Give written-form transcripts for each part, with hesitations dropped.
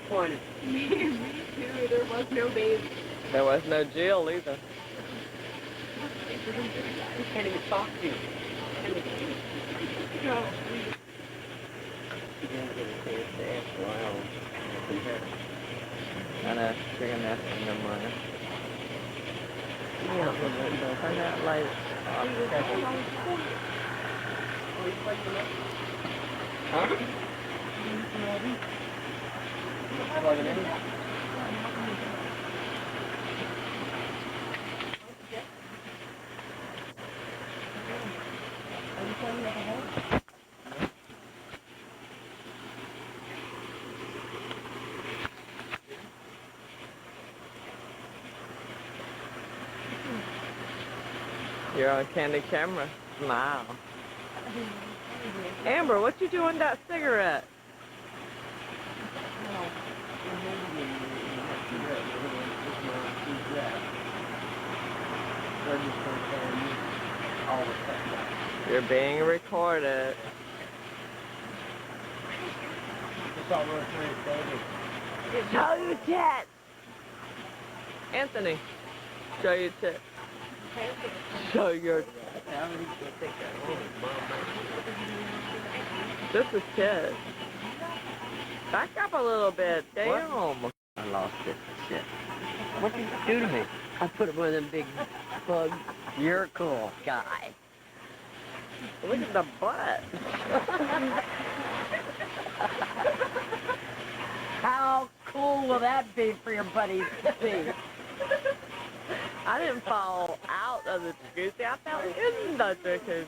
disappointed. Me too. There was no babe. There was no Jill either. He can't even talk to you. No. I know, chicken nest in the morning. Turn that light off. Huh? Plug it in. You're on Candy camera. Smile. Amber, what you doing with that cigarette? You're being recorded. Show your tits! Anthony, show your tits. Show your tits. This is tits. Back up a little bit, damn. I lost it. Shit. What did you do to me? I put one of them big bugs. You're a cool guy. Look at the butt. How cool will that be for your buddies to see? I didn't fall out of the jacuzzi, I fell in the jacuzzi.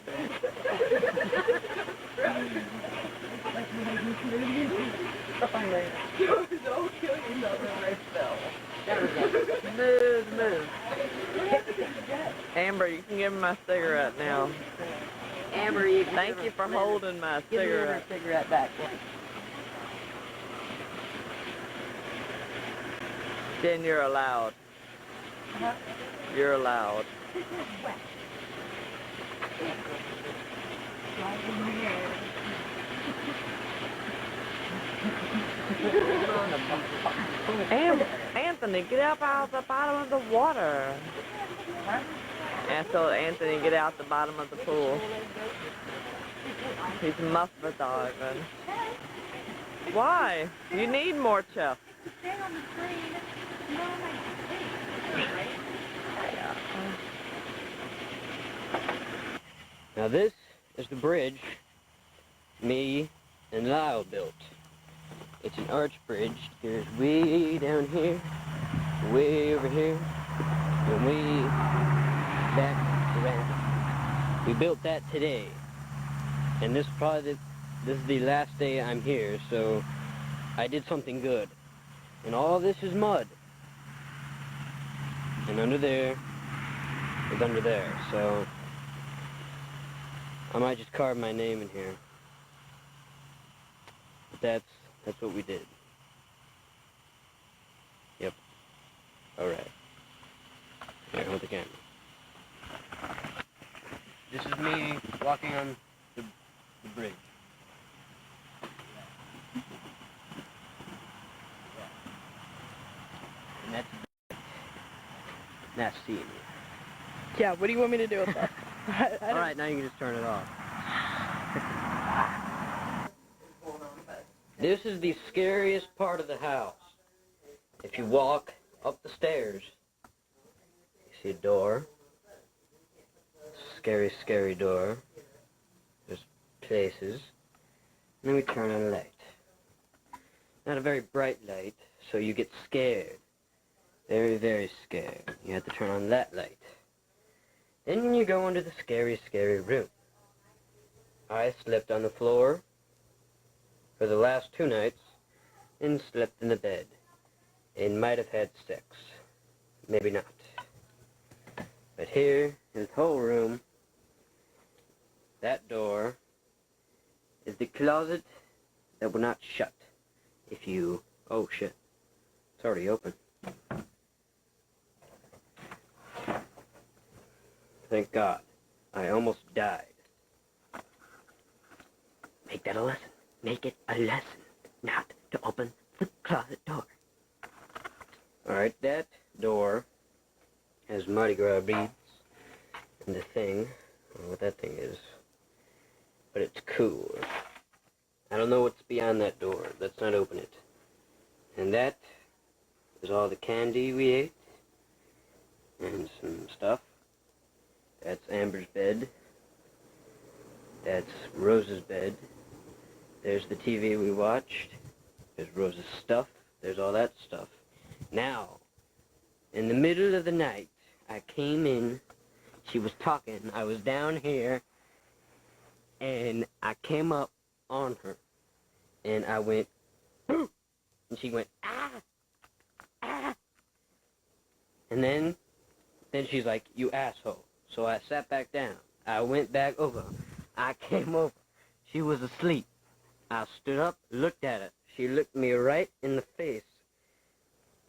Don't kill yourself when I fell. Move. Amber, you can give me my cigarette now. Amber, you Thank you for holding my Give me her cigarette. cigarette back. Then you're allowed. You're allowed. Anthony, get up out of the bottom of the water. And so Anthony, get out the bottom of the pool. He's muffler diving. Why? You need more chest. Now this is the bridge me and Lyle built. It's an arch bridge. There's way down here, way over here, and way back around. We built that today, and this is the last day I'm here, so I did something good. And all this is mud. And under there is under there, so I might just carve my name in here. But that's what we did. Yep. Alright. Here, hold the camera. This is me walking on the bridge. And that's seeing you. Yeah, what do you want me to do with that? Alright, now you can just turn it off. This is the scariest part of the house. If you walk up the stairs, you see a door. Scary, scary door. There's places. And then we turn on a light. Not a very bright light, so you get scared. Very, very scared. You have to turn on that light. Then you go into the scary, scary room. I slept on the floor for the last 2 nights and slept in the bed and might have had sex. Maybe not. But here, in this whole room, that door is the closet that will not shut if you... Oh shit. It's already open. Thank God. I almost died. Make that a lesson. Make it a lesson. Not to open the closet door. Alright, that door has Mardi Gras beads and the thing. I don't know what that thing is, but it's cool. I don't know what's beyond that door. Let's not open it. And that is all the candy we ate and some stuff. That's Amber's bed. That's Rose's bed. There's the TV we watched. There's Rose's stuff. There's all that stuff. Now, in the middle of the night, I came in. She was talking. I was down here. And I came up on her. And I went, boom! And she went, ah! Ah! And then she's like, you asshole. So I sat back down. I went back over. I came over. She was asleep. I stood up, looked at her. She looked me right in the face.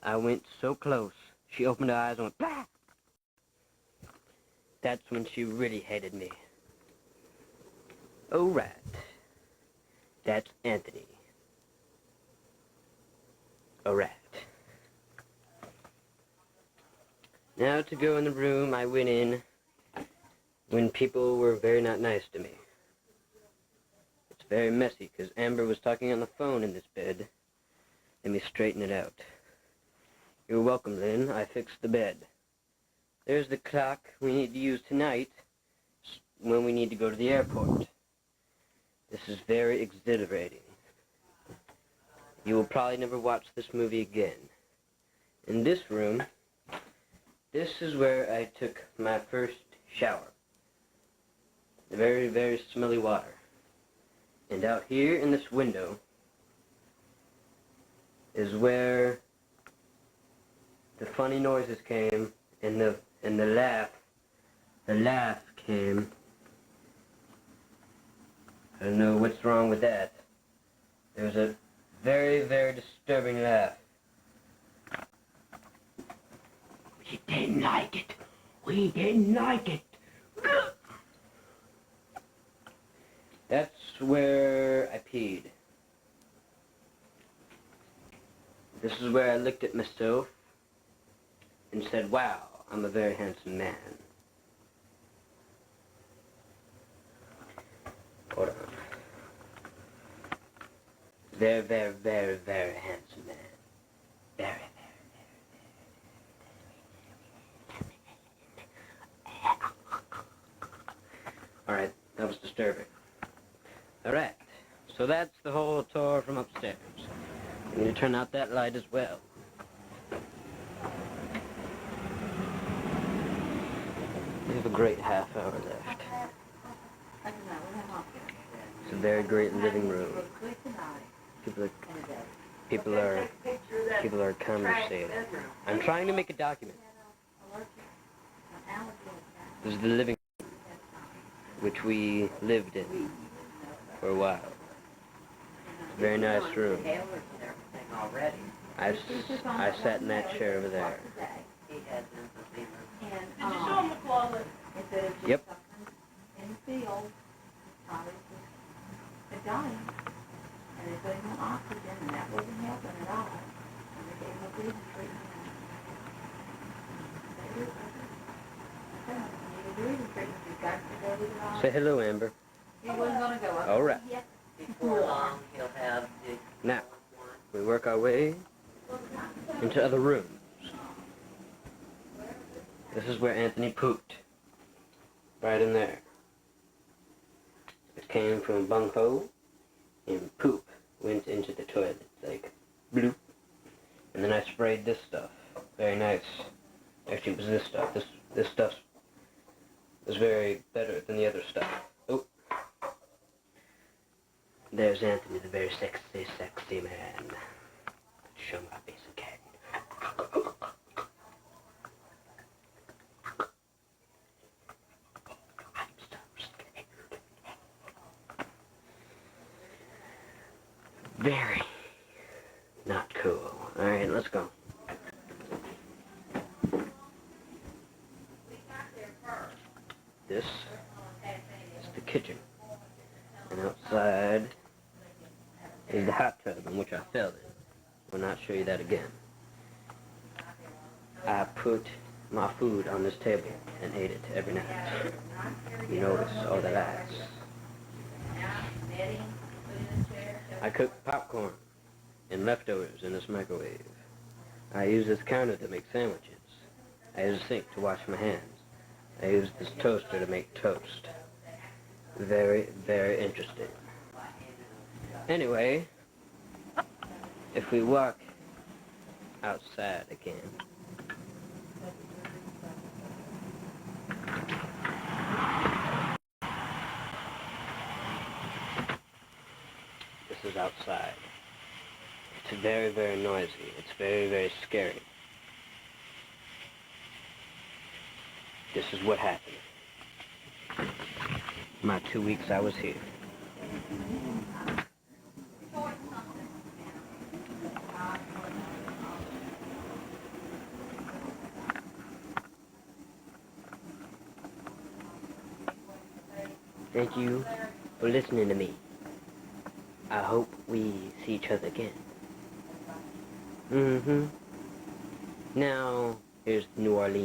I went so close. She opened her eyes and went, bah! That's when she really hated me. Oh, right. That's Anthony. All right. Now to go in the room I went in when people were very not nice to me. It's very messy because Amber was talking on the phone in this bed. Let me straighten it out. You're welcome, Lynn. I fixed the bed. There's the clock we need to use tonight when we need to go to the airport. This is very exhilarating. You will probably never watch this movie again. In this room, this is where I took my first shower. Very, very smelly water. And out here in this window is where the funny noises came and the laugh came. I don't know what's wrong with that. There was a very, very disturbing laugh. We didn't like it. We didn't like it. That's where I peed. This is where I looked at myself and said, wow, I'm a very handsome man. Hold on. Very, very, very, very handsome man. Very, very, very, very. Alright, that was disturbing. Alright, so that's the whole tour from upstairs. I'm going to turn out that light as well. We have a great half hour left. It's a very great living room. People are conversating. I'm trying to make a document. This is the living room, which we lived in for a while. It's a very nice room. I sat in that chair over there. Did you show him the closet? Yep. In the field, had died, and they put him on oxygen, and that wasn't helping at all. And they gave him a breathing treatment. Say hello, Amber. He wasn't going to go up. All right. Before long, he'll have the... Now, we work our way into other rooms. This is where Anthony pooped. Right in there. It came from a bunghole, and poop went into the toilet, like bloop. And then I sprayed this stuff. Very nice. Actually, it was this stuff. This stuff was very better than the other stuff. Oh. There's Anthony, the very sexy, sexy man. Show my face again. Very not cool. Alright, let's go. This is the kitchen. And outside is the hot tub in which I fell in. will not show you that again. I put my food on this table and ate it every night. You notice all the lights. I cook popcorn and leftovers in this microwave. I use this counter to make sandwiches. I use a sink to wash my hands. I use this toaster to make toast. Very, very interesting. Anyway, if we walk outside again, this is outside. It's very, very noisy. It's very, very scary. This is what happened. My 2 weeks I was here. Thank you for listening to me. I hope we see each other again. Now, here's New Orleans.